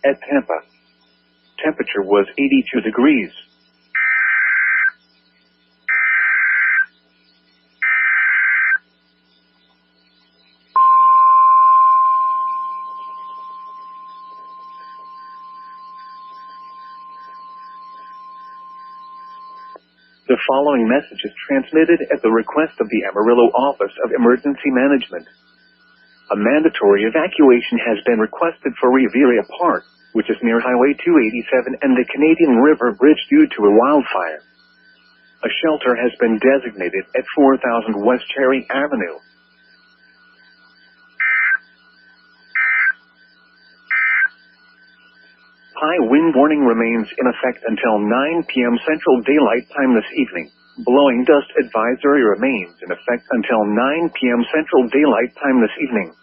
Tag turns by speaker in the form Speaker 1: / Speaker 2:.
Speaker 1: At Tampa, temperature was 82 degrees. The following message is transmitted at the request of the Amarillo Office of Emergency Management. A mandatory evacuation has been requested for RIVERIA Park, which is near Highway 287 and the Canadian River Bridge due to a wildfire. A shelter has been designated at 4000 West Cherry Avenue. High wind warning remains in effect until 9 p.m. Central Daylight Time this evening. Blowing dust advisory remains in effect until 9 p.m. Central Daylight Time this evening.